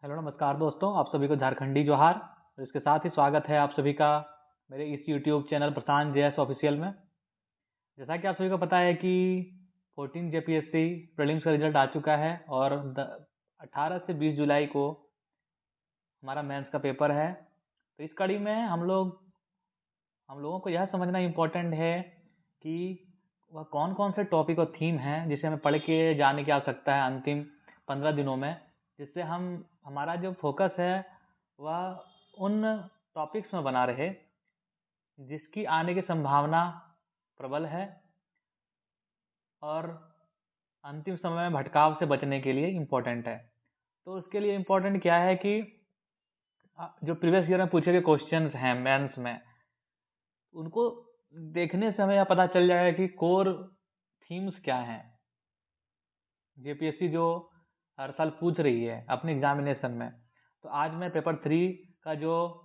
Hello नमस्कार दोस्तों, आप सभी को झारखंडी जोहार। और इसके साथ ही स्वागत है आप सभी का मेरे इस यूट्यूब चैनल प्रशांत जेएस ऑफिशियल में। जैसा कि आप सभी को पता है कि 14 जेपीएससी प्रीलिम्स का रिजल्ट आ चुका है और 18 से 20 जुलाई को हमारा मेंस का पेपर है। तो इस कड़ी में हम लोगों को यह समझना इम्पोर्टेंट है कि वह कौन कौन से टॉपिक और थीम हैं जिसे हमें पढ़ के जाने की आवश्यकता है अंतिम 15 दिनों में, जिससे हमारा जो फोकस है वह उन टॉपिक्स में बना रहे जिसकी आने की संभावना प्रबल है और अंतिम समय में भटकाव से बचने के लिए इम्पोर्टेंट है। तो उसके लिए इम्पोर्टेंट क्या है कि जो प्रीवियस ईयर में पूछे गए क्वेश्चंस हैं मेंस में, उनको देखने से हमें यह पता चल जाएगा कि कोर थीम्स क्या हैं। जेपीएससी जो हर साल पूछ रही है अपने एग्जामिनेशन में। तो आज मैं पेपर 3 का जो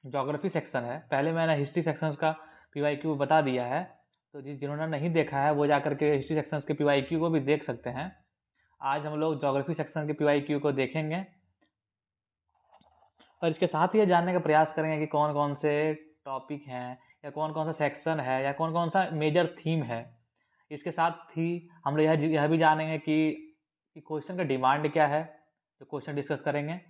ज्योग्राफी सेक्शन है, पहले मैंने हिस्ट्री सेक्शंस का पीवाईक्यू बता दिया है, तो जिन्होंने नहीं देखा है वो जाकर के हिस्ट्री सेक्शंस के पीवाईक्यू को भी देख सकते हैं। आज हम लोग ज्योग्राफी सेक्शन के पीवाईक्यू को देखेंगे और इसके साथ ही ये जानने का प्रयास करेंगे कि कौन कौन से टॉपिक हैं या कौन कौन सा सेक्शन है या कौन कौन सा मेजर थीम है। इसके साथ ही हम लोग यह भी जानेंगे कि क्वेश्चन का डिमांड क्या है, जो क्वेश्चन डिस्कस करेंगे।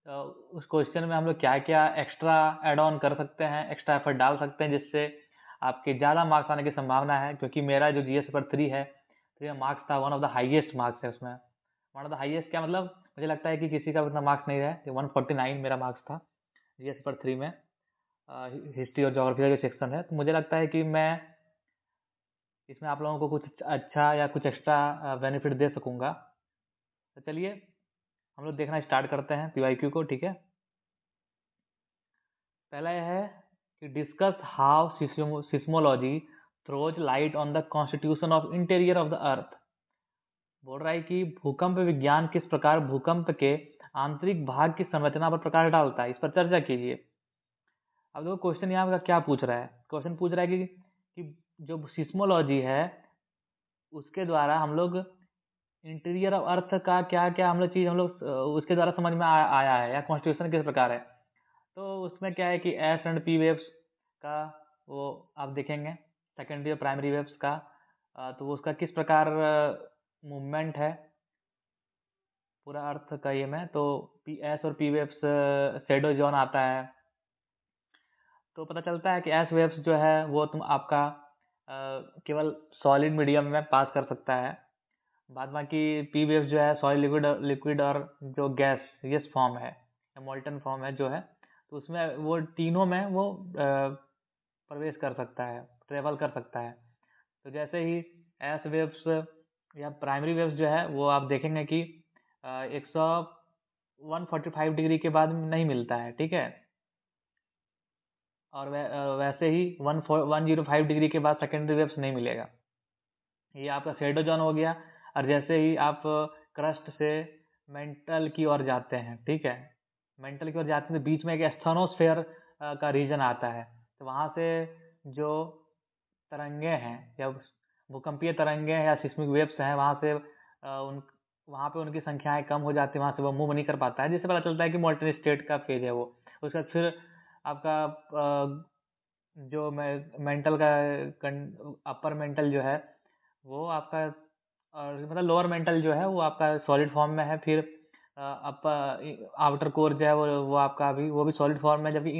तो उस क्वेश्चन में हम लोग क्या क्या एक्स्ट्रा एड ऑन कर सकते हैं, एक्स्ट्रा एफर्ट डाल सकते हैं, जिससे आपके ज़्यादा मार्क्स आने की संभावना है। क्योंकि मेरा जो जीएस पेपर 3 है, 3 मार्क्स था, one of the highest marks है उसमें। वन ऑफ द हाईएस्ट क्या मतलब, मुझे लगता है कि किसी का उतना मार्क्स नहीं है। 149 मेरा मार्क्स था जीएस पेपर 3 में। हिस्ट्री और ज्योग्राफी का जो सेक्शन है, तो मुझे लगता है कि मैं इसमें आप लोगों को कुछ अच्छा या कुछ एक्स्ट्रा बेनिफिट दे सकूंगा। तो चलिए हम लोग देखना स्टार्ट करते हैं पीवाईक्यू को, ठीक है। पहला यह है कि discuss how seismology throws light on the constitution of interior of the earth. बोल रहा है कि भूकंप विज्ञान किस प्रकार भूकंप के आंतरिक भाग की संरचना पर प्रकाश डालता है, इस पर चर्चा कीजिए। अब देखो क्वेश्चन यहाँ का क्या पूछ रहा है। क्वेश्चन पूछ रहा है कि जो सिस्मोलॉजी है उसके द्वारा हम लोग इंटीरियर ऑफ अर्थ का क्या क्या हम लोग चीज़ हम लोग उसके द्वारा समझ में आया है, या कॉन्स्टिट्यूशन किस प्रकार है। तो उसमें क्या है कि एस एंड पी वेव्स का वो आप देखेंगे, सेकेंडरी और प्राइमरी वेव्स का। तो उसका किस प्रकार मूवमेंट है पूरा अर्थ का ये में। तो पी एस और पी वेव्स शेडो जोन आता है, तो पता चलता है कि एस वेव्स जो है वो तुम आपका केवल सॉलिड मीडियम में पास कर सकता है। बाद बाकी पी वेव्स जो है सॉलिड लिक्विड और जो गैस फॉर्म है या मोल्टन फॉर्म है जो है, तो उसमें वो तीनों में वो प्रवेश कर सकता है, ट्रेवल कर सकता है। तो जैसे ही एस वेव्स या प्राइमरी वेव्स जो है वो आप देखेंगे कि 145 डिग्री के बाद नहीं मिलता है, ठीक है। और वैसे ही 105 डिग्री के बाद सेकेंडरी वेव्स नहीं मिलेगा। ये आपका शेडो जोन हो गया। और जैसे ही आप क्रस्ट से मेंटल की ओर जाते हैं, ठीक है, मेंटल की ओर जाते हैं तो बीच में एक एस्थनोस्फेयर का रीजन आता है। तो वहाँ से जो तरंगे हैं या भूकंपीय तरंगे हैं या सिस्मिक वेव्स हैं, वहाँ पे उनकी संख्याएं कम हो जाती है, वहाँ से वो मूव नहीं कर पाता है, जिससे पता चलता है कि मोल्टन स्टेट का फेज है वो। उसके बाद फिर आपका जो मेंटल का अपर मेंटल जो है वो आपका मतलब लोअर मेंटल जो है वो आपका सॉलिड फॉर्म में है। फिर आउटर कोर जो है वो आपका अभी वो भी सॉलिड फॉर्म में, जबकि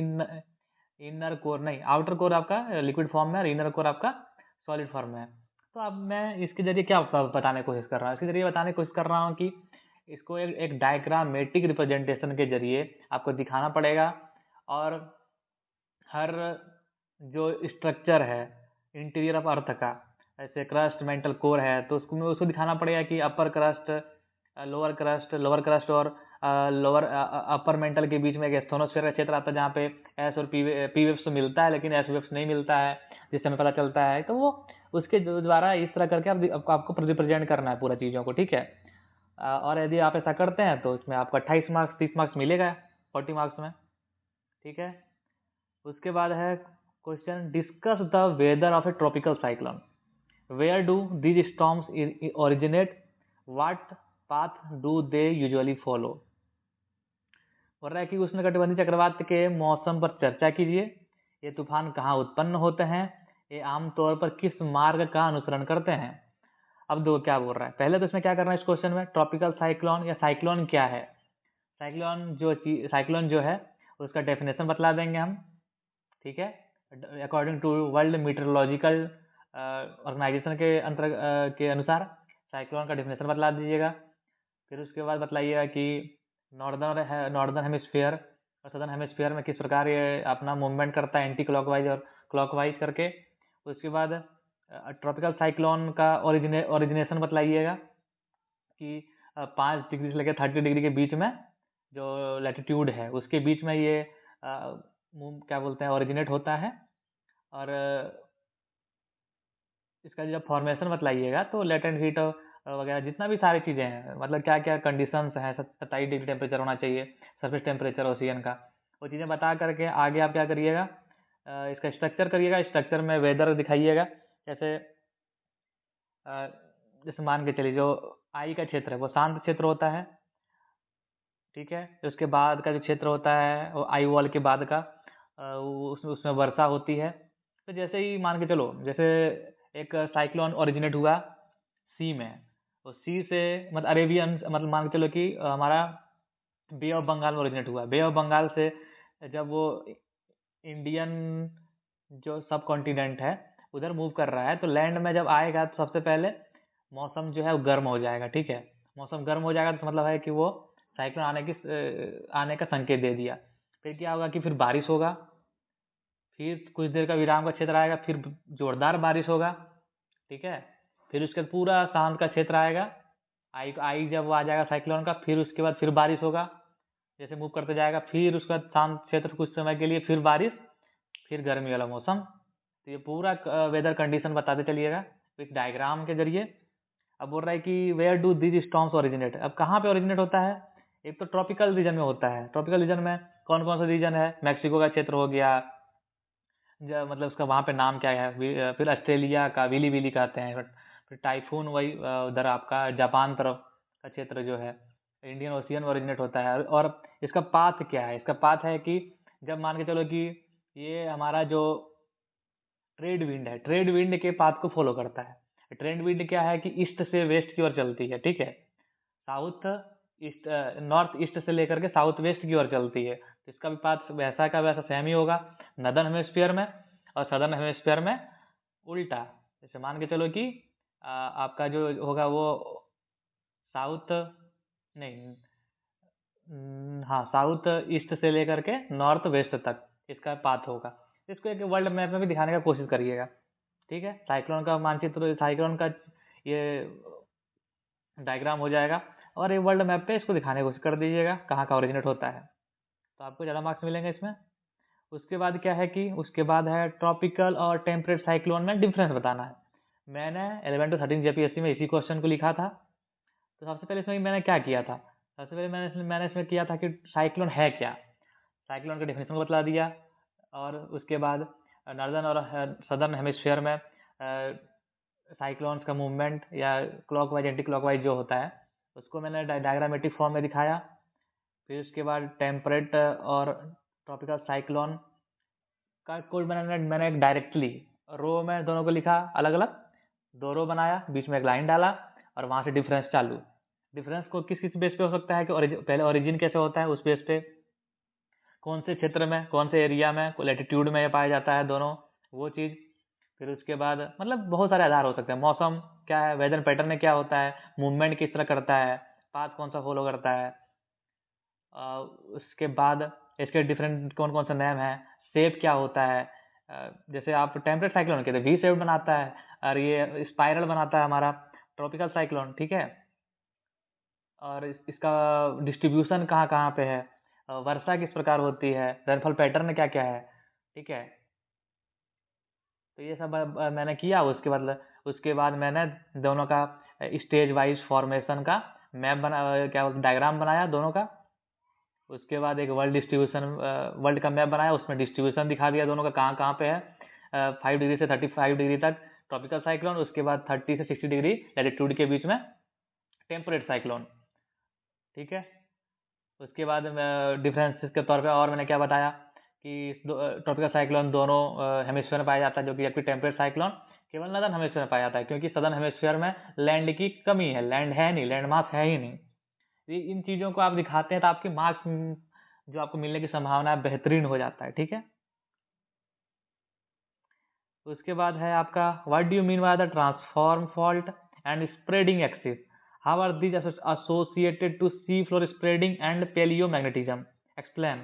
इनर कोर नहीं, आउटर कोर आपका लिक्विड फॉर्म में और इनर कोर आपका सॉलिड फॉर्म में है। तो अब मैं इसके जरिए क्या बताने की कोशिश कर रहा हूँ, इसके जरिए बताने की कोशिश कर रहा हूँ कि इसको एक डायग्रामेटिक रिप्रेजेंटेशन के जरिए आपको दिखाना पड़ेगा। और हर जो स्ट्रक्चर है इंटीरियर ऑफ अर्थ का, ऐसे क्रस्ट मेंटल कोर है, तो उसको दिखाना पड़ेगा कि अपर क्रस्ट लोअर क्रस्ट और लोअर अपर मेंटल के बीच में एक एस्थोनोस्फेयर का क्षेत्र आता है, जहाँ पे एस और पी वेव्स तो मिलता है लेकिन एस वेव्स नहीं मिलता है, जिससे हमें पता चलता है। तो वो उसके द्वारा इस तरह करके आपको रिप्रेजेंट करना है पूरा चीज़ों को, ठीक है। और यदि आप ऐसा करते हैं तो इसमें आपको 28 मार्क्स 30 मार्क्स मिलेगा 40 मार्क्स में, ठीक है। उसके बाद है question, discuss the weather of a tropical cyclone. Where do these storms originate, what path do they usually follow. बोल रहा है कि उष्णकटिबंधीय चक्रवात के मौसम पर चर्चा कीजिए, ये तूफान कहाँ उत्पन्न होते हैं, ये आमतौर पर किस मार्ग का अनुसरण करते हैं। अब दो क्या बोल रहा है, पहले तो इसमें क्या करना है इस क्वेश्चन में, ट्रॉपिकल साइक्लोन या साइक्लोन क्या है। साइक्लोन जो है उसका डेफिनेशन बतला देंगे हम, ठीक है। According to world meteorological organisation के अनुसार साइक्लोन का डेफिनेशन बतला दीजिएगा। फिर उसके बाद बतलाइएगा कि नॉर्दर्न हेमिस्फीयर और सदर्न हेमिस्फीयर में किस प्रकार ये अपना मूवमेंट करता है, एंटी क्लॉकवाइज और क्लॉकवाइज करके। उसके बाद ट्रॉपिकल साइक्लोन का ओरिजिनेशन बतलाइएगा कि 5 डिग्री से लेकर 30 डिग्री के बीच में जो लैटिट्यूड है उसके बीच में ये क्या बोलते हैं ओरिजिनेट होता है। और इसका जब फॉर्मेशन बतलाइएगा तो लेटेंट हीट वगैरह जितना भी सारी चीज़ें हैं, मतलब क्या क्या कंडीशंस हैं, 27 डिग्री टेम्परेचर होना चाहिए, सरफेस टेम्परेचर ओशियन का, वो चीज़ें बता करके आगे आप क्या करिएगा, इसका स्ट्रक्चर करिएगा। स्ट्रक्चर में वेदर दिखाइएगा, जैसे जैसे मान के चलिए जो आई का क्षेत्र है वो शांत क्षेत्र होता है, ठीक है। उसके बाद का जो क्षेत्र होता है वो आई वॉल के बाद का उसमें वर्षा होती है। तो जैसे ही मान के चलो, जैसे एक साइक्लोन ओरिजिनेट हुआ सी में, तो सी से मतलब अरेबियन, मतलब मान के चलो कि हमारा बे ऑफ बंगाल में ओरिजिनेट हुआ। बे ऑफ बंगाल से जब वो इंडियन जो सब कॉन्टिनेंट है उधर मूव कर रहा है, तो लैंड में जब आएगा तो सबसे पहले मौसम जो है वो गर्म हो जाएगा, ठीक है। मौसम गर्म हो जाएगा तो मतलब है कि वो साइक्लोन आने का संकेत दे दिया। फिर क्या होगा कि फिर बारिश होगा, फिर कुछ देर का विराम का क्षेत्र आएगा, फिर जोरदार बारिश होगा, ठीक है। फिर उसके बाद पूरा शांत का क्षेत्र आएगा, आई जब आ जाएगा साइक्लोन का, फिर उसके बाद फिर बारिश होगा, जैसे मूव करते जाएगा, फिर उसके बाद शांत क्षेत्र कुछ समय के लिए, फिर बारिश, फिर गर्मी वाला मौसम। तो ये पूरा वेदर कंडीशन बताते चलिएगा इस डायग्राम के जरिए। अब बोल रहा है कि where do these storms originate, अब कहाँ पे ओरिजिनेट होता है। एक तो ट्रॉपिकल रीजन में होता है। ट्रॉपिकल रीजन में कौन कौन सा रीजन है, मैक्सिको का क्षेत्र हो गया, मतलब उसका वहाँ पे नाम क्या है, फिर ऑस्ट्रेलिया का विली विली कहते हैं, फिर टाइफून वही उधर आपका जापान तरफ का क्षेत्र जो है इंडियन ओशियन में ओरिजिनेट होता है। और इसका पाथ क्या है, इसका पाथ है कि जब मान के चलो कि ये हमारा जो ट्रेड विंड है, ट्रेड विंड के पाथ को फॉलो करता है। ट्रेड विंड क्या है कि ईस्ट से वेस्ट की ओर चलती है, ठीक है। साउथ ईस्ट, नॉर्थ ईस्ट से लेकर के साउथ वेस्ट की ओर चलती है, तो इसका भी पाथ वैसा का वैसा सेम ही होगा नदर्न हेमिस्फीयर में, और सदर्न हेमिस्फीयर में उल्टा। जैसे मान के चलो कि आपका जो होगा वो साउथ नहीं, हाँ साउथ ईस्ट से लेकर के नॉर्थ वेस्ट तक इसका पाथ होगा। इसको एक वर्ल्ड मैप में भी दिखाने का कोशिश करिएगा, ठीक है। साइक्लोन का मानचित्र, साइक्लोन का ये डायग्राम हो जाएगा, और ये वर्ल्ड मैप पे इसको दिखाने की कोशिश कर दीजिएगा कहाँ का ओरिजिनेट होता है, तो आपको ज़्यादा मार्क्स मिलेंगे इसमें। उसके बाद क्या है कि उसके बाद है ट्रॉपिकल और टेम्परेट साइक्लोन में डिफरेंस बताना है। मैंने 11 to 13 जेपीएससी में इसी क्वेश्चन को लिखा था। तो सबसे पहले इसमें मैंने क्या किया था, सबसे पहले मैंने इसमें किया था कि साइक्लोन है क्या, साइक्लोन का डेफिनेशन को बतला दिया। और उसके बाद नॉर्दर्न और सदर्न हेमिस्फीयर में साइक्लोन्स का मूवमेंट या क्लॉकवाइज एंटी क्लॉकवाइज जो होता है उसको मैंने डायग्रामेटिक फॉर्म में दिखाया। फिर उसके बाद टेम्परेट और ट्रॉपिकल साइक्लोन का कोड मैंने एक डायरेक्टली रो में दोनों को लिखा अलग अलग, 2 रो बनाया, बीच में एक लाइन डाला, और वहाँ से डिफरेंस चालू। डिफरेंस को किस किस बेस पे हो सकता है कि पहले ओरिजिन कैसे होता है, उस बेस पे कौन से क्षेत्र में, कौन से एरिया में, लैटिट्यूड में ये पाया जाता है दोनों, वो चीज़। फिर उसके बाद मतलब बहुत सारे आधार हो सकते हैं, मौसम क्या है, वेदर पैटर्न क्या होता है, मूवमेंट किस तरह करता है, पाथ कौन सा फॉलो करता है। उसके बाद इसके डिफरेंट कौन कौन सा नेम है, शेप क्या होता है। जैसे आप टेम्परेट साइक्लोन कहते हैं वी शेप बनाता है, और ये स्पाइरल बनाता है हमारा ट्रॉपिकल साइक्लोन, ठीक है। और इसका डिस्ट्रीब्यूशन कहाँ कहाँ पे है, वर्षा किस प्रकार होती है, रेनफॉल पैटर्न क्या क्या है, ठीक है। तो ये सब मैंने किया। उसके बाद मैंने दोनों का स्टेज वाइज फॉर्मेशन का मैप क्या डायग्राम बनाया दोनों का। उसके बाद एक वर्ल्ड का मैप बनाया, उसमें डिस्ट्रीब्यूशन दिखा दिया दोनों का कहाँ कहाँ पे है। 5 डिग्री से 35 डिग्री तक ट्रॉपिकल साइक्लोन, उसके बाद 30 से 60 डिग्री लैटिट्यूड के बीच में टेम्परेट साइक्लोन, ठीक है। उसके बाद डिफरेंसेस के तौर पे और मैंने क्या बताया कि ट्रॉपिकल साइक्लोन दोनों हेमिस्फीयर में पाया जाता है, जो कि टेम्परेट साइक्लोन केवल नदर्न हेमिस्फीयर में पाया जाता है, क्योंकि सदर्न हेमिस्फीयर में लैंड की कमी है, लैंड है नहीं, लैंड मास है ही नहीं। इन चीज़ों को आप दिखाते हैं तो आपके मार्क्स जो आपको मिलने की संभावना है बेहतरीन हो जाता है, ठीक है। उसके बाद है आपका what do you mean by the transform fault and spreading axis, how are these associated to sea floor spreading and palaeomagnetism, explain.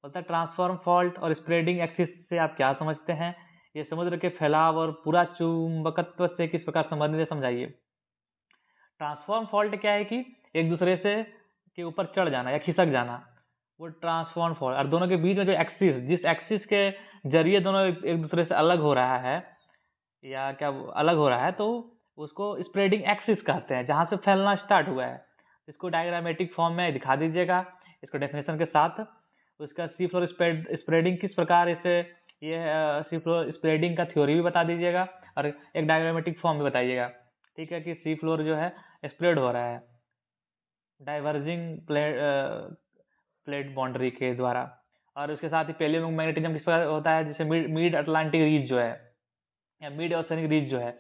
बोलता है ट्रांसफॉर्म फॉल्ट और स्प्रेडिंग एक्सिस से आप क्या समझते हैं, ये समुद्र के फैलाव और पूरा चुंबकत्व से किस प्रकार संबंधित है, समझाइए। ट्रांसफॉर्म फॉल्ट क्या है कि एक दूसरे से के ऊपर चढ़ जाना या खिसक जाना, वो ट्रांसफॉर्म फॉल्ट। और दोनों के बीच में जो एक्सिस, जिस एक्सिस के जरिए दोनों एक दूसरे से अलग हो रहा है या क्या अलग हो रहा है, तो उसको स्प्रेडिंग एक्सिस कहते हैं, जहां से फैलना स्टार्ट हुआ है। इसको डायग्रामेटिक फॉर्म में दिखा दीजिएगा इसको डेफिनेशन के साथ। उसका सी फ्लोर स्प्रेडिंग किस प्रकार इसे ये सी फ्लोर स्प्रेडिंग का थ्योरी भी बता दीजिएगा और एक डायग्रामेटिक फॉर्म भी बताइएगा, ठीक है, कि सी फ्लोर जो है स्प्रेड हो रहा है डाइवर्जिंग प्लेट बाउंड्री के द्वारा। और उसके साथ ही पेलियोमैग्नेटिज्म किस प्रकार होता है, जैसे मिड अटलांटिक रीज जो है या मिड ओशनिक रीज जो है,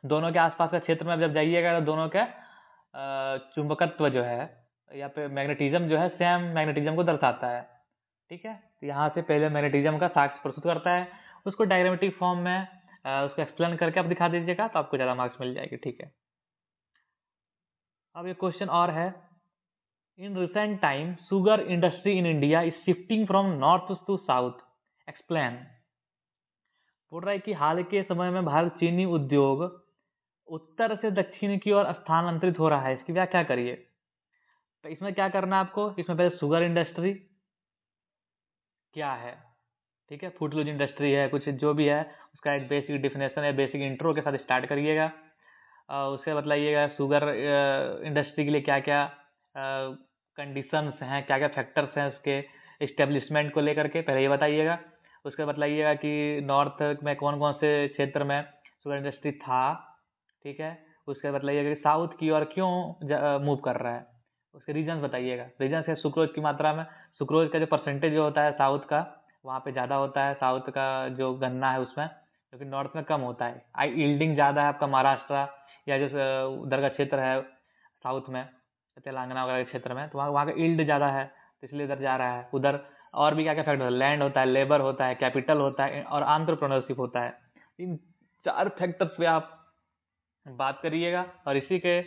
दोनों के आसपास का क्षेत्र में जब जाइएगा तो दोनों का चुंबकत्व जो है या पे मैग्नेटिज्म जो है सेम मैग्नेटिज्म को दर्शाता है, ठीक है। तो यहाँ से पहले मैग्नेटिज्म का साक्ष्य प्रस्तुत करता है, उसको डायग्रामेटिक फॉर्म में उसको एक्सप्लेन करके आप दिखा दीजिएगा तो आपको ज़्यादा मार्क्स मिल जाएगी, ठीक है। अब एक क्वेश्चन और है, in recent time sugar industry in India is shifting from north to south, explain. बोल रहा है कि हाल के समय में भारत चीनी उद्योग उत्तर से दक्षिण की ओर स्थानांतरित हो रहा है, इसकी व्याख्या करिए। तो इसमें क्या करना है आपको, इसमें पहले शुगर इंडस्ट्री क्या है, ठीक है, फूडलूज इंडस्ट्री है, कुछ जो भी है उसका एक बेसिक डिफिनेशन है, बेसिक इंट्रो के साथ स्टार्ट करिएगा। उसके बतलाइएगा शुगर इंडस्ट्री के लिए क्या क्या कंडीशंस हैं, क्या क्या फैक्टर्स हैं उसके इस्टेब्लिशमेंट को लेकर के, पहले ये बताइएगा। उसके बतलाइएगा कि नॉर्थ में कौन कौन से क्षेत्र में शुगर इंडस्ट्री था, ठीक है। उसके बतलाइएगा कि साउथ की ओर क्यों मूव कर रहा है, उसके रीजन बताइएगा। रीजन है सुक्रोज की मात्रा में, सुक्रोज का जो परसेंटेज जो होता है साउथ का वहाँ पे ज़्यादा होता है, साउथ का जो गन्ना है उसमें, क्योंकि नॉर्थ में कम होता है। यील्डिंग ज़्यादा है आपका महाराष्ट्र या जो उधर का क्षेत्र है साउथ में, तेलंगाना वगैरह के क्षेत्र में, तो वहाँ वहाँ का यील्ड ज़्यादा है, तो इसलिए इधर जा रहा है। उधर और भी क्या क्या फैक्टर, लैंड होता है, लेबर होता है, कैपिटल होता है और एंटरप्रेन्योरशिप होता है। इन 4 फैक्टर्स पे आप बात करिएगा और इसी के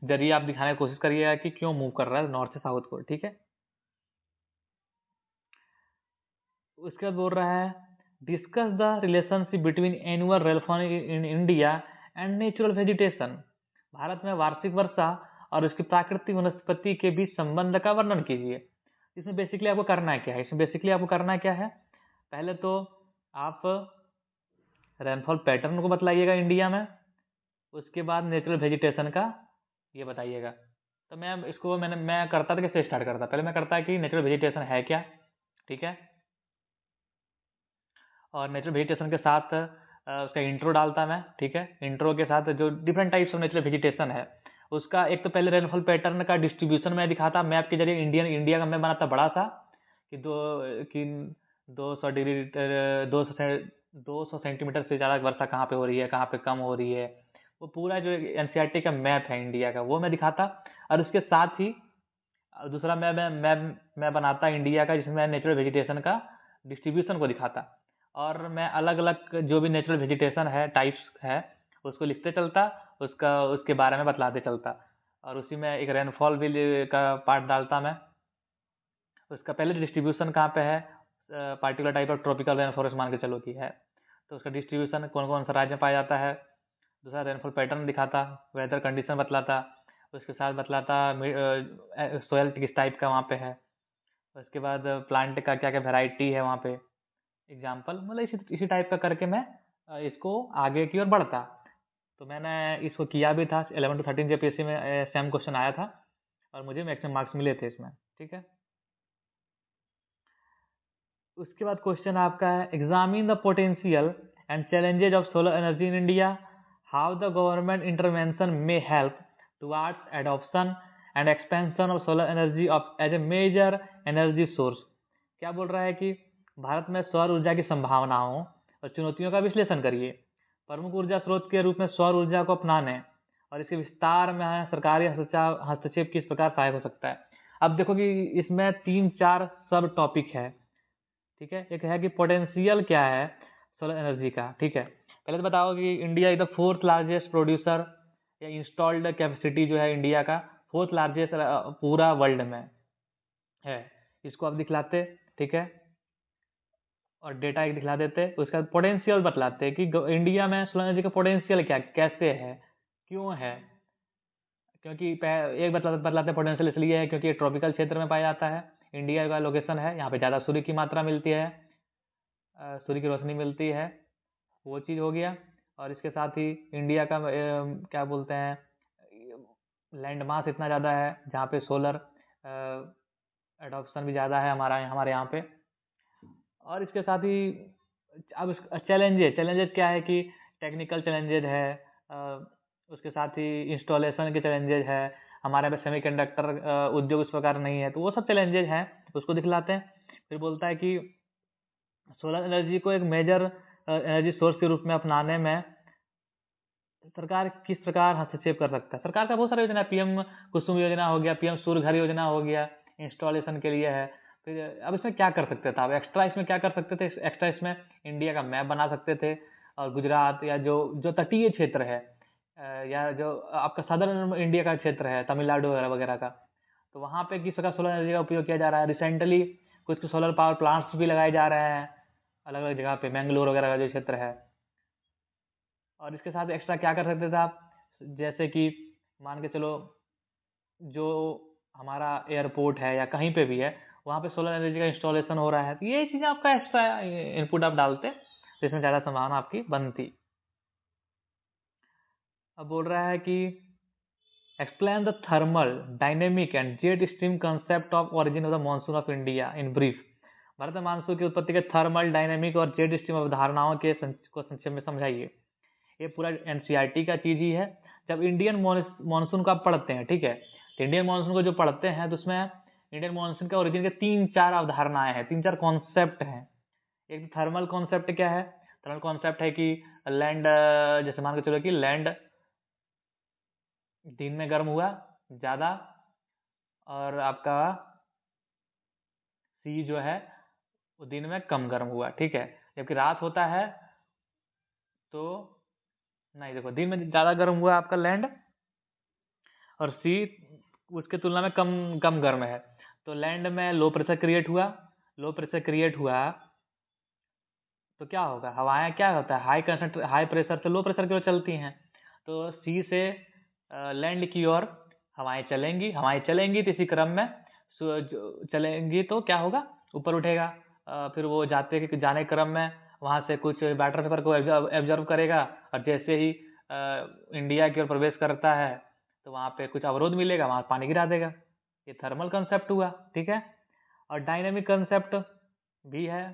जरिए आप दिखाने की कोशिश करिएगा कि क्यों मूव कर रहा है नॉर्थ से साउथ को, ठीक है। उसके बाद बोल रहा है discuss the relationship between annual rainfall in India and natural vegetation, Bharat में वार्षिक वर्षा और उसकी प्राकृतिक वनस्पति के बीच संबंध का वर्णन कीजिए। इसमें बेसिकली आपको करना क्या है, इसमें बेसिकली आपको करना क्या है, पहले तो आप रेनफॉल पैटर्न को बतलाइएगा इंडिया में, उसके बाद नेचुरल वेजिटेशन का ये बताइएगा। तो मैं करता था कैसे स्टार्ट करता, पहले मैं करता कि नेचुरल वेजिटेशन है क्या, ठीक है, और नेचुरल वेजिटेशन के साथ उसका इंट्रो डालता मैं, ठीक है। इंट्रो के साथ जो different types of natural vegetation है उसका एक तो पहले रेनफॉल पैटर्न का डिस्ट्रीब्यूशन मैं दिखाता, मैप के जरिए इंडिया का मैप बनाता बड़ा सा कि 200 डिग्री 200 सेंटीमीटर से ज़्यादा वर्षा कहाँ पे हो रही है, कहाँ पे कम हो रही है, वो पूरा जो एनसीईआरटी का मैप है इंडिया का वो मैं दिखाता। और उसके साथ ही दूसरा मैं बनाता इंडिया का, जिसमें नेचुरल वेजिटेशन का डिस्ट्रीब्यूशन को दिखाता और मैं अलग अलग जो भी नेचुरल वेजिटेशन है टाइप्स है उसको लिखते चलता, उसके बारे में बतलाते चलता, और उसी में एक रेनफॉल भी का पार्ट डालता मैं। उसका पहले डिस्ट्रीब्यूशन कहाँ पे है, particular type of tropical rain forest मान के चलो कि है, तो उसका डिस्ट्रीब्यूशन कौन कौन सा राज्य में पाया जाता है। दूसरा रेनफॉल पैटर्न दिखाता, वेदर कंडीशन बतलाता, उसके साथ बतलाता सोयल किस टाइप का वहाँ पे है, उसके बाद प्लांट का क्या क्या वेराइटी है वहाँ पे, एग्जाम्पल, मतलब इसी टाइप का करके मैं इसको आगे की ओर बढ़ता। तो मैंने इसको किया भी था 11 to 13 जेपीएससी में सेम क्वेश्चन आया था और मुझे मैक्सिमम मार्क्स मिले थे इसमें, ठीक है। उसके बाद क्वेश्चन आपका है examine the potential and challenges of solar energy in India, how the government intervention may help towards adoption and expansion of solar energy of as a major energy source. क्या बोल रहा है कि भारत में सौर ऊर्जा की संभावनाओं और चुनौतियों का विश्लेषण करिए, प्रमुख ऊर्जा स्रोत के रूप में सौर ऊर्जा को अपनाने और इसके विस्तार में सरकारी हस्तक्षेप किस प्रकार सहायक हो सकता है। अब देखो कि इसमें 3-4 सब टॉपिक है, ठीक है। एक है कि पोटेंशियल क्या है सोलर एनर्जी का, ठीक है। पहले तो बताओ कि India is the 4th largest producer या इंस्टॉल्ड कैपेसिटी जो है इंडिया का 4th लार्जेस्ट पूरा वर्ल्ड में है। इसको आप दिखलाते, ठीक है, और डेटा एक दिखला देते। उसका पोटेंशियल बतलाते कि इंडिया में सोलर एनर्जी का पोटेंशियल क्या, कैसे है, क्यों है। क्योंकि एक बतलाते पोटेंशियल इसलिए है क्योंकि ट्रॉपिकल क्षेत्र में पाया जाता है, इंडिया का लोकेशन है, यहाँ पे ज़्यादा सूर्य की मात्रा मिलती है, सूर्य की रोशनी मिलती है, वो चीज़ हो गया। और इसके साथ ही इंडिया का क्या बोलते हैं, लैंड मास इतना ज़्यादा है जहाँ पे सोलर एडॉप्शन भी ज़्यादा है हमारे यहाँ पे। और इसके साथ ही अब चैलेंजेस क्या है कि टेक्निकल चैलेंजेस है, उसके साथ ही इंस्टॉलेशन के चैलेंजेस है, हमारे यहाँ पे सेमीकंडक्टर उद्योग इस प्रकार नहीं है, तो वो सब चैलेंजेस हैं, उसको दिखलाते हैं। फिर बोलता है कि सोलर एनर्जी को एक मेजर एनर्जी सोर्स के रूप में अपनाने में सरकार किस प्रकार हस्तक्षेप कर सकता है। सरकार का बहुत सारा योजना है, पीएम कुसुम योजना हो गया, पीएम सूर्य घर योजना हो गया, इंस्टॉलेशन के लिए है। फिर अब इसमें क्या कर सकते थे आप, एक्स्ट्रा इसमें क्या कर सकते थे, एक्स्ट्रा इसमें इंडिया का मैप बना सकते थे, और गुजरात या जो जो तटीय क्षेत्र है या जो आपका सदर्न इंडिया का क्षेत्र है, तमिलनाडु वगैरह वगैरह का, तो वहाँ पे किस प्रकार सोलर एनर्जी का उपयोग किया जा रहा है। रिसेंटली कुछ सोलर पावर प्लांट्स भी लगाए जा रहे हैं अलग अलग जगह पे, मैंगलोर वगैरह का जो क्षेत्र है। और इसके साथ एक्स्ट्रा क्या कर सकते थे आप, जैसे कि मान के चलो जो हमारा एयरपोर्ट है या कहीं पे भी है, वहाँ पे सोलर एनर्जी का इंस्टॉलेशन हो रहा है, तो ये चीज़ें आपका एक्स्ट्रा इनपुट आप डालते तो इसमें ज़्यादा संभावना आपकी बनती। अब बोल रहा है कि explain the thermal dynamic and jet stream concept of origin of the monsoon of India in brief. Bharat में मानसून की उत्पत्ति के थर्मल डायनेमिक और जेट स्ट्रीम अवधारणाओं के को संक्षेप में समझाइए। ये पूरा एनसीईआरटी का चीज ही है। जब इंडियन मानसून को आप पढ़ते हैं, ठीक है, तो इंडियन मानसून को जो पढ़ते हैं तो उसमें इंडियन मानसून के ओरिजिन के 3-4 अवधारणाएं हैं, 3-4 कॉन्सेप्ट हैं। एक थर्मल कॉन्सेप्ट क्या है, थर्मल कॉन्सेप्ट है कि लैंड, जैसे मान के चलो कि लैंड दिन में गर्म हुआ ज्यादा और आपका सी जो है वो दिन में कम गर्म हुआ, ठीक है। जबकि रात होता है तो नहीं, देखो दिन में ज्यादा गर्म हुआ आपका लैंड और सी उसके तुलना में कम कम गर्म है, तो लैंड में लो प्रेशर क्रिएट हुआ, लो प्रेशर क्रिएट हुआ तो क्या होगा, हवाएं क्या होता है, हाई प्रेशर से लो प्रेशर की ओर चलती हैं, तो सी से लैंड की ओर हवाएं चलेंगी तो इसी क्रम में चलेंगी तो क्या होगा, ऊपर उठेगा। फिर वो जाने क्रम में वहां से कुछ वाटर पेपर को एब्जॉर्व करेगा, और जैसे ही इंडिया की ओर प्रवेश करता है तो वहां पे कुछ अवरोध मिलेगा, वहां पानी गिरा देगा। ये थर्मल कंसेप्ट हुआ, ठीक है। और डायनेमिक कंसेप्ट भी है,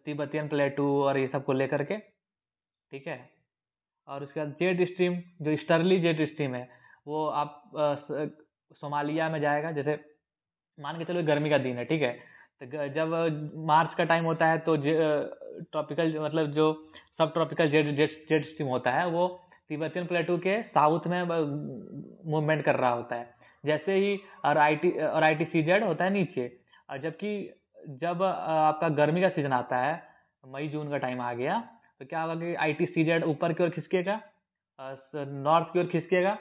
तिब्बतियन प्लेटू और ये सब को लेकर के, ठीक है। और उसके बाद जेट स्ट्रीम, जो स्टर्ली जेट स्ट्रीम है, वो आप सोमालिया में जाएगा। जैसे मान के चलो गर्मी का दिन है, ठीक है, तो जब मार्च का टाइम होता है तो ट्रॉपिकल मतलब जो सब ट्रॉपिकल जेट स्ट्रीम होता है वो तिब्बतियन प्लेटू के साउथ में मूवमेंट कर रहा होता है। जैसे ही और ITCZ होता है नीचे, और जबकि जब आपका गर्मी का सीजन आता है, मई जून का टाइम आ गया, तो क्या होगा कि ITCZ ऊपर की ओर खिसकेगा, नॉर्थ की ओर खिसकेगा,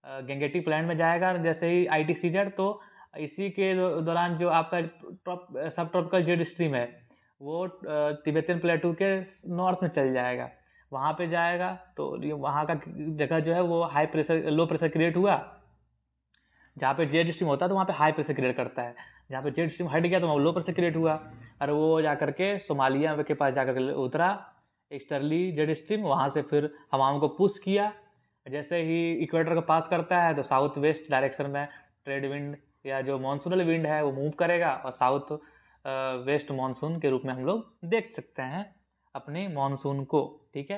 गेंगेटिक प्लैंड में जाएगा। जैसे ही ITCZ, तो इसी के दौरान जो आपका सब ट्रॉपिकल जेट स्ट्रीम है वो तिब्बतियन प्लेटू के नॉर्थ में चल जाएगा, वहां पे जाएगा तो वहां का जगह जो है वो लो प्रेशर क्रिएट हुआ। जहाँ पे जेट स्ट्रीम होता है तो वहाँ पे हाई प्रेशर क्रिएट करता है, जहाँ पे जेट स्ट्रीम हट गया तो वहाँ लो प्रेशर क्रिएट हुआ, और वो जाकर के सोमालिया के पास जाकर के उतरा ईस्टर्ली जेट स्ट्रीम, वहाँ से फिर हवाओं को पुश किया। जैसे ही इक्वेटर को पास करता है तो साउथ वेस्ट डायरेक्शन में ट्रेड विंड या जो मानसूनल विंड है वो मूव करेगा, और साउथ वेस्ट मानसून के रूप में हम लोग देख सकते हैं अपने मानसून को, ठीक है।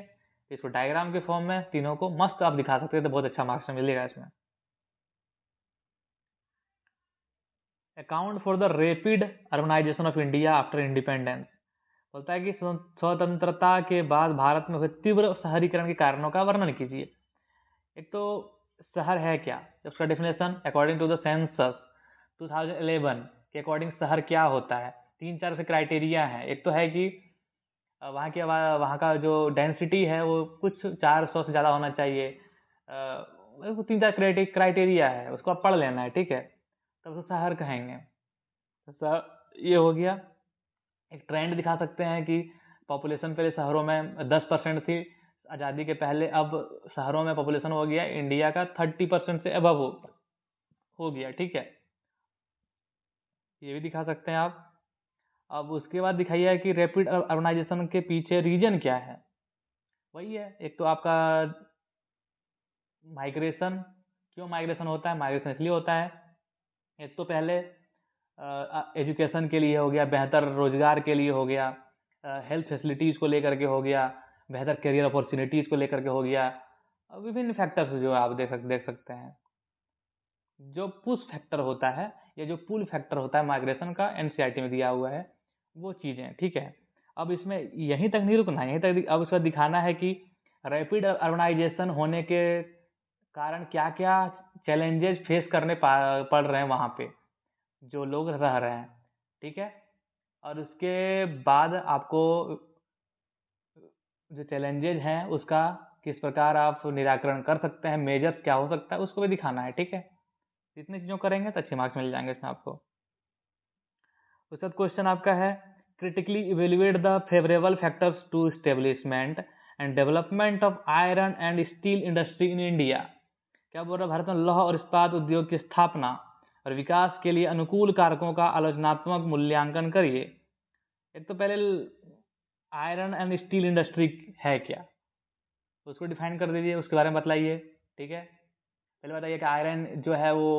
इसको डायग्राम के फॉर्म में तीनों को मस्त आप दिखा सकते हैं तो बहुत अच्छा मार्क्स मिलेगा इसमें। Account for the rapid urbanisation of India after independence. बोलता है कि स्वतंत्रता के बाद भारत में हुए तीव्र शहरीकरण के कारणों का वर्णन कीजिए। एक तो शहर है क्या, उसका definition according to the census 2011 के अकॉर्डिंग शहर क्या होता है। 3-4 से क्राइटेरिया है। एक तो है कि वहाँ का जो डेंसिटी है वो कुछ 400 से ज़्यादा होना चाहिए। 3-4 क्राइटेरिया है, उसको आप पढ़ लेना है, ठीक है, तब तो शहर कहेंगे। तो ये हो गया। एक ट्रेंड दिखा सकते हैं कि पॉपुलेशन पहले शहरों में 10% थी आज़ादी के पहले, अब शहरों में पॉपुलेशन हो गया इंडिया का 30% से अबव हो गया, ठीक है, ये भी दिखा सकते हैं आप। अब उसके बाद दिखाइए कि रैपिड अर्बनाइजेशन के पीछे रीजन क्या है। वही है, एक तो आपका माइग्रेशन। क्यों माइग्रेशन होता है? माइग्रेशन इसलिए होता है, एक तो पहले एजुकेशन के लिए हो गया, बेहतर रोजगार के लिए हो गया, हेल्थ फैसिलिटीज़ को लेकर के हो गया, बेहतर करियर अपॉर्चुनिटीज़ को लेकर के हो गया, विभिन्न फैक्टर्स जो आप देख सकते हैं। जो पुश फैक्टर होता है या जो पुल फैक्टर होता है माइग्रेशन का, एनसीईआरटी में दिया हुआ है वो चीज़ें, ठीक है। अब इसमें यहीं तक नहीं रुकना, यहीं तक अब उसका दिखाना है कि रैपिड अर्बनाइजेशन होने के कारण क्या क्या चैलेंजेस फेस करने पड़ रहे हैं वहाँ पे जो लोग रह रहे हैं, ठीक है। और उसके बाद आपको जो चैलेंजेज हैं उसका किस प्रकार आप निराकरण कर सकते हैं, मेजर्स क्या हो सकता है, उसको भी दिखाना है, ठीक है। इतनी चीज़ों करेंगे तो अच्छे मार्क्स मिल जाएंगे इसमें आपको। उसके बाद क्वेश्चन आपका है critically evaluate the favourable factors to establishment and development of iron and steel industry in India. क्या बोल रहा है? भारत में लौह और इस्पात उद्योग की स्थापना और विकास के लिए अनुकूल कारकों का आलोचनात्मक मूल्यांकन करिए। एक तो पहले आयरन एंड स्टील इंडस्ट्री है क्या, उसको डिफाइन कर दीजिए, उसके बारे में बतलाइए, ठीक है। पहले बताइए कि आयरन जो है वो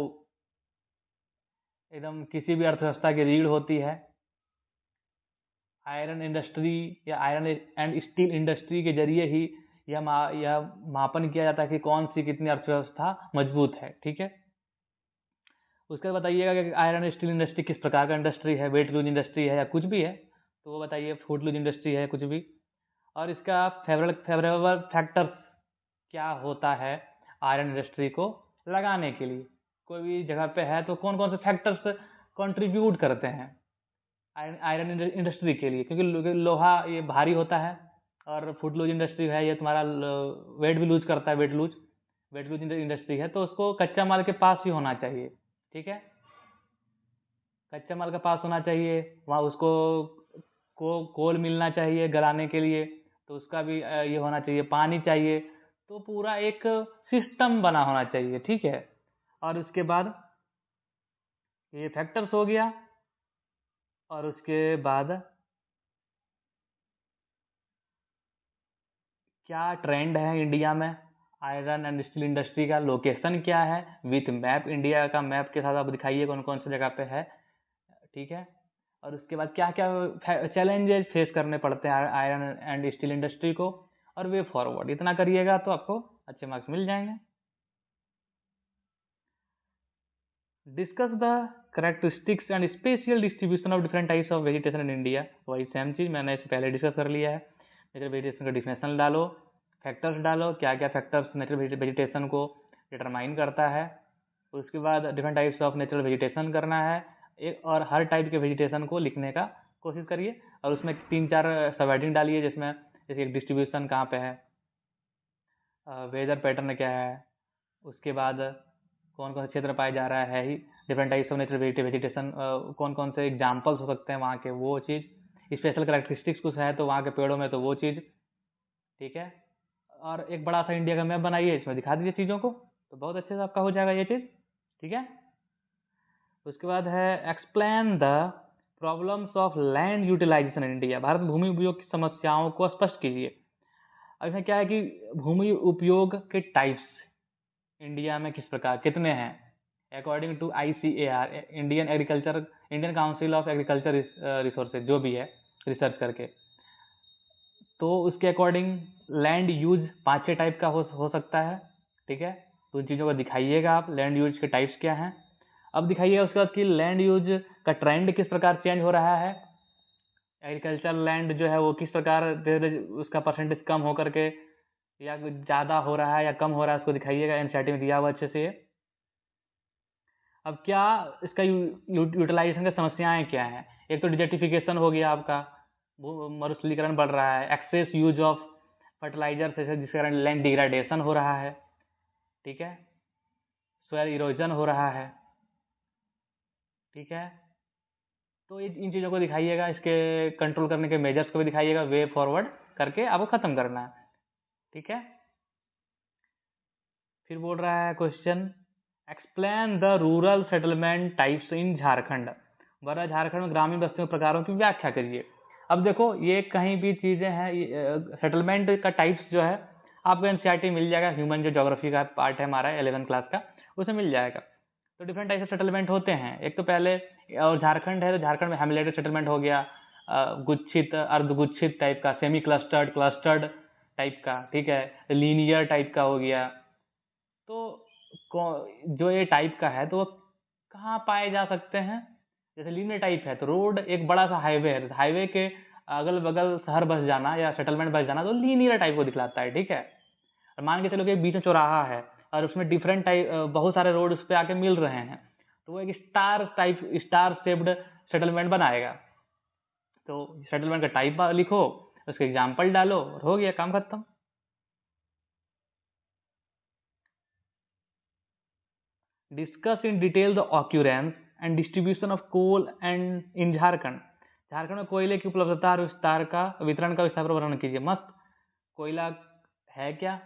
एकदम किसी भी अर्थव्यवस्था की रीढ़ होती है। आयरन इंडस्ट्री या आयरन एंड स्टील इंडस्ट्री के जरिए ही यह मापन किया जाता है कि कौन सी कितनी अर्थव्यवस्था मजबूत है, ठीक है। उसके बाद बताइएगा कि आयरन स्टील इंडस्ट्री किस प्रकार का इंडस्ट्री है, वेट लूज इंडस्ट्री है या कुछ भी है, तो वो बताइए, फूड लूज इंडस्ट्री है, कुछ भी। और इसका फेवरेबल फैक्टर्स क्या होता है आयरन इंडस्ट्री को लगाने के लिए। कोई भी जगह पे है तो कौन कौन से फैक्टर्स कंट्रीब्यूट करते हैं आयरन इंडस्ट्री के लिए, क्योंकि लोहा ये भारी होता है, और फूड लूज इंडस्ट्री है ये तुम्हारा वेट भी लूज करता है, वेट लूज इंडस्ट्री है, तो उसको कच्चा माल के पास ही होना चाहिए, ठीक है। कच्चा माल का पास होना चाहिए, वहाँ उसको कोल मिलना चाहिए गलाने के लिए, तो उसका भी ये होना चाहिए, पानी चाहिए, तो पूरा एक सिस्टम बना होना चाहिए, ठीक है। और उसके बाद ये फैक्टर्स हो गया, और उसके बाद क्या ट्रेंड है इंडिया में आयरन एंड स्टील इंडस्ट्री का, लोकेशन क्या है विथ मैप, इंडिया का मैप के साथ आप दिखाइए कौन कौन सी जगह पे है, ठीक है। और उसके बाद क्या क्या चैलेंजेस फेस करने पड़ते हैं आयरन एंड स्टील इंडस्ट्री को, और वे फॉरवर्ड। इतना करिएगा तो आपको अच्छे मार्क्स मिल जाएंगे। Discuss the characteristics and spatial distribution of different types of vegetation in India. वही सेम चीज़ मैंने इससे पहले डिस्कस कर लिया है। नेचुरल वेजिटेशन का डिफिनेशन डालो, फैक्टर्स डालो, क्या क्या फैक्टर्स नेचुरल वेजिटेशन को डिटरमाइन करता है। उसके बाद different types of natural vegetation करना है, एक और हर टाइप के वेजिटेशन को लिखने का कोशिश करिए, और उसमें 3-4 सब हेडिंग डालिए, जिसमें जैसे डिस्ट्रीब्यूशन कहाँ पे है, वेदर पैटर्न क्या है, उसके बाद कौन कौन से क्षेत्र पाया जा रहा है, ही different types of natural vegetation कौन कौन से एग्जाम्पल्स हो सकते हैं वहाँ के, वो चीज़, स्पेशल करेक्टरिस्टिक्स कुछ है तो वहाँ के पेड़ों में तो वो चीज़, ठीक है। और एक बड़ा सा इंडिया का मैप बनाइए, इसमें दिखा दीजिए चीज़ों को, तो बहुत अच्छे से आपका हो जाएगा ये चीज़, ठीक है। उसके बाद है explain the problems of land utilization in India. Bharat में भूमि उपयोग की समस्याओं को स्पष्ट कीजिए। अब इसमें क्या है कि भूमि उपयोग के टाइप्स इंडिया में किस प्रकार कितने हैं, according to ICAR, Indian council of agriculture resources, जो भी है रिसर्च करके, तो उसके अकॉर्डिंग लैंड यूज 5-6 टाइप का हो सकता है, ठीक है। तो उन चीज़ों को दिखाइएगा आप, लैंड यूज के टाइप्स क्या हैं। अब दिखाइएगा उसके बाद कि लैंड यूज का ट्रेंड किस प्रकार चेंज हो रहा है, एग्रीकल्चर लैंड जो है वो किस प्रकार धीरे उसका परसेंटेज कम होकर के या ज़्यादा हो रहा है या कम हो रहा है, उसको दिखाइएगा। एनसीईआरटी में दिया हुआ अच्छे से। अब क्या इसका यूटिलाइजेशन की समस्याएं क्या हैं? एक तो डिजर्टिफिकेशन हो गया आपका, मरुस्थलीकरण बढ़ रहा है, एक्सेस यूज ऑफ फर्टिलाइजर से जिसके कारण लैंड डिग्रेडेशन हो रहा है, ठीक है, सोयल इरोजन हो रहा है, ठीक है। तो इन चीज़ों को दिखाइएगा, इसके कंट्रोल करने के मेजर्स को भी दिखाइएगा, वे फॉरवर्ड करके आपको खत्म करना है, ठीक है। फिर बोल रहा है question, explain the rural settlement types in Jharkhand. बड़ा झारखंड में ग्रामीण बस्तियों प्रकारों की व्याख्या करिए। अब देखो ये कहीं भी चीज़ें हैं, सेटलमेंट का टाइप्स जो है आपको एनसीईआरटी मिल जाएगा, ह्यूमन जो ज्योग्राफी का पार्ट है हमारा 11th क्लास का, उसमें मिल जाएगा। तो डिफरेंट टाइप ऑफ सेटलमेंट होते हैं। एक तो पहले, और झारखंड है तो झारखंड में हेमिलेटेड सेटलमेंट हो गया, गुच्छित अर्धगुच्छित टाइप का, सेमी क्लस्टर्ड, क्लस्टर्ड टाइप का, ठीक है, लीनियर टाइप का हो गया। तो जो ये टाइप का है तो वो कहाँ पाए जा सकते हैं? जैसे लीनियर टाइप है तो रोड एक बड़ा सा हाईवे है, हाईवे के अगल बगल शहर बस जाना या सेटलमेंट बस जाना तो लीनियर टाइप को दिखलाता है, ठीक है। और मान के चलो कि बीच में चौराहा है और उसमें डिफरेंट टाइप बहुत सारे रोड उस पर आके मिल रहे हैं, तो वो एक star type, star shaped settlement बनाएगा। तो सेटलमेंट का टाइप लिखो, उसके एग्जाम्पल डालो और हो गया, काम खत्म। Discuss in detail the occurrence and distribution of coal and in Jharkhand. Jharkhand में कोयले की उपलब्धता और विस्तार का वितरण का विस्तार पर वर्णन कीजिए। मस्त, कोयला है क्या?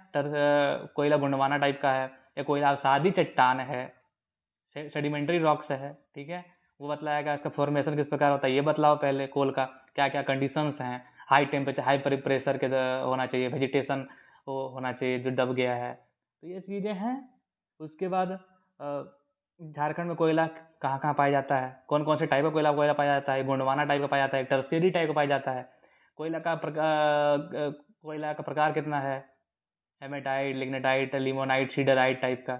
कोयला गुंडवाना टाइप का है या कोयला सादी चट्टान है, सेडिमेंट्री रॉक्स है, ठीक है, वो बतलाएगा। इसका फॉर्मेशन किस प्रकार होता है ये बतलाओ पहले। कोल का क्या क्या कंडीशंस हैं, हाई टेम्परेचर हाई प्रेशर के होना चाहिए, वेजिटेशन वो होना चाहिए जो दब गया है, तो ये चीज़ें हैं। उसके बाद झारखंड में कोयला कहाँ कहाँ पाया जाता है, कौन कौन से टाइप का कोयला पाया जाता है, गोंडवाना टाइप का पाया जाता है, टर्शियरी टाइप का पाया जाता है, कोयला का प्रकार कितना है, hematite, lignite, limonite, siderite type का।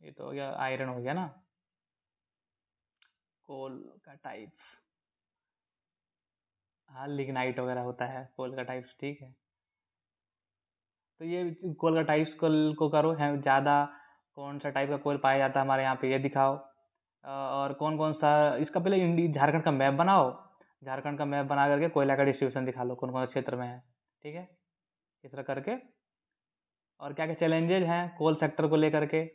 ये तो हो गया, आयरन हो गया ना। कोल का टाइप, हाँ लिग्नाइट वगैरह होता है कोल का टाइप्स, ठीक है। तो ये कोल का टाइप्स को करो है ज़्यादा, कौन सा टाइप का कोल पाया जाता है हमारे यहाँ पे ये दिखाओ। और कौन कौन सा, इसका पहले झारखंड का मैप बनाओ, झारखंड का मैप बना करके कोयला का डिस्ट्रीब्यूशन दिखा लो कौन कौन से क्षेत्र में है, ठीक है, इस तरह करके। और क्या क्या चैलेंजेज हैं कोल सेक्टर को लेकर के,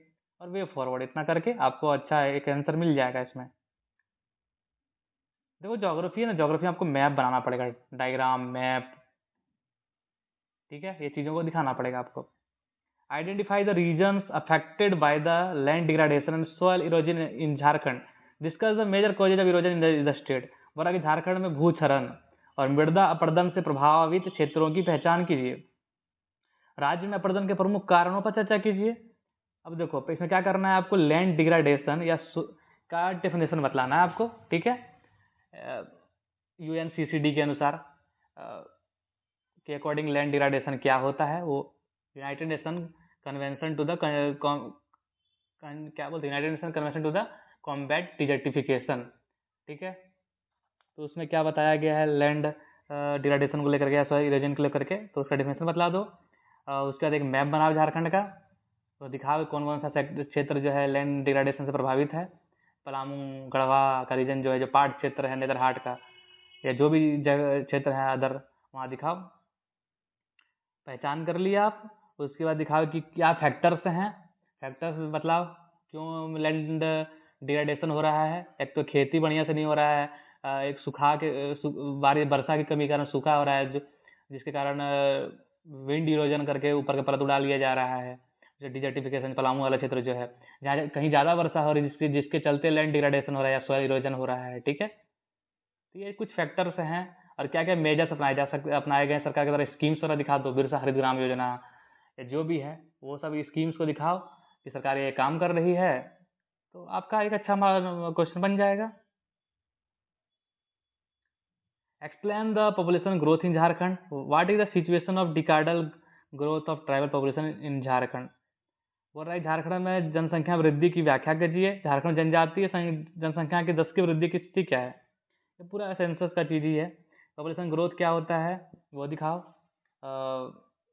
और वे फॉरवर्ड, इतना करके आपको अच्छा एक आंसर मिल जाएगा इसमें। देखो ज्योग्राफी है ना, ज्योग्राफी में आपको मैप बनाना पड़ेगा, डायग्राम मैप, ठीक है, ये चीज़ों को दिखाना पड़ेगा आपको। Identify the regions affected by the land degradation and soil erosion in Jharkhand. Discuss the major causes of erosion in the state. बोला कि झारखंड में भूक्षरण और मृदा अपरदन से प्रभावित क्षेत्रों की पहचान कीजिए। राज्य में अपरदन के प्रमुख कारणों पर चर्चा कीजिए। अब देखो इसमें क्या करना है आपको, लैंड डिग्रेडेशन या का डेफिनेशन बतलाना है आपको, ठीक है। यूएनसीसीडी के अनुसार के अकॉर्डिंग लैंड डिग्रेडेशन क्या होता है, वो united nation convention to the क्या बोलते हैं, united nation convention to the combat desertification, ठीक है। तो उसमें क्या बताया गया है लैंड डिग्रेडेशन को लेकर के, सॉइल इरोजन को लेकर के, तो उसका डेफिनेशन बतला दो। उसके बाद एक मैप बनाओ झारखंड का, तो दिखाओ कौन कौन सा क्षेत्र जो है लैंड डिग्रेडेशन से प्रभावित है। पलामू गढ़वा का रीजन जो है, जो पार्ट क्षेत्र है नेतरहाट का, या जो भी जगह क्षेत्र है अदर, वहाँ दिखाओ। पहचान कर लिया आप। उसके बाद दिखाओ कि क्या फैक्टर्स हैं, फैक्टर्स बतलाओ क्यों लैंड डिग्रेडेशन हो रहा है। एक तो खेती बढ़िया से नहीं हो रहा है, एक सूखा के बारिश वर्षा की कमी के कारण सूखा हो रहा है, जिसके कारण विंड इरोजन करके ऊपर का परत उड़ा लिया जा रहा है। जो डिजर्टिफिकेशन पलामू वाला क्षेत्र जो है, जहाँ कहीं ज़्यादा वर्षा हो रही है जिसके चलते लैंड डिग्रेडेशन हो रहा है या सॉइल इरोजन हो रहा है, ठीक है। तो ये कुछ फैक्टर्स हैं। और क्या क्या मेजर्स अपनाए गए सरकार के द्वारा, स्कीम्स वगैरह दिखा दो, बिरसा हरित ग्राम योजना या जो भी है वो सब स्कीम्स को दिखाओ कि सरकार ये काम कर रही है, तो आपका एक अच्छा क्वेश्चन बन जाएगा। Explain the population growth in Jharkhand. What is the situation of decadal growth of tribal population in Jharkhand. बोल रहा है झारखंड में जनसंख्या वृद्धि की व्याख्या कीजिए। झारखंड जनजातीय जनसंख्या की 10 की वृद्धि की स्थिति क्या है। ये पूरा सेंसस का चीज ही है। पॉपुलेशन ग्रोथ क्या होता है वो दिखाओ।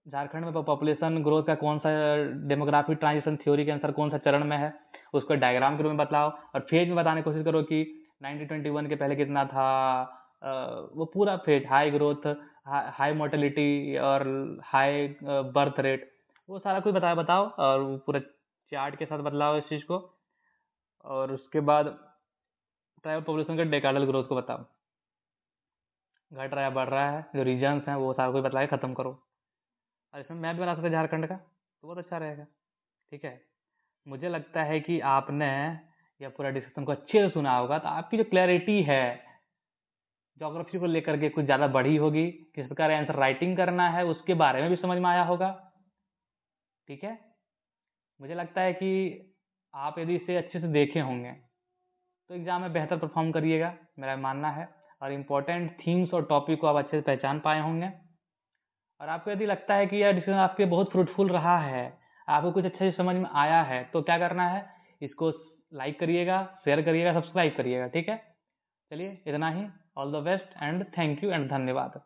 झारखंड में पॉपुलेशन ग्रोथ का कौन सा डेमोग्राफिक ट्रांजिशन थ्योरी के अनुसार कौन सा चरण में है, उसको डायग्राम के रूप में बताओ और फेज में बताने की कोशिश करो कि 1921 के पहले कितना था। वो पूरा phase, high growth, high mortality और हाई बर्थ रेट, वो सारा कुछ बताओ और वो पूरा चार्ट के साथ बतलाओ इस चीज़ को। और उसके बाद ट्राइबल पॉपुलेशन का डेकाडल ग्रोथ को बताओ, घट रहा है बढ़ रहा है, जो रीजन्स हैं वो सारा कुछ बता के ख़त्म करो। और इसमें मैप बना सकते झारखंड का तो बहुत अच्छा रहेगा। ठीक है, मुझे लगता है कि आपने यह पूरा डिस्कशन को अच्छे से सुना होगा, तो आपकी जो क्लैरिटी है ज्योग्राफी को लेकर के कुछ ज़्यादा बढ़ी होगी। किस प्रकार आंसर राइटिंग करना है उसके बारे में भी समझ में आया होगा। ठीक है, मुझे लगता है कि आप यदि इसे अच्छे से देखे होंगे तो एग्जाम में बेहतर परफॉर्म करिएगा, मेरा मानना है। और इम्पोर्टेंट थीम्स और टॉपिक को आप अच्छे से पहचान पाए होंगे। और आपको यदि लगता है कि यह डिस्कशन आपके बहुत फ्रूटफुल रहा है, आपको कुछ अच्छे से समझ में आया है, तो क्या करना है, इसको लाइक करिएगा, शेयर करिएगा, सब्सक्राइब करिएगा। ठीक है, चलिए इतना ही। All the best and thank you and धन्यवाद।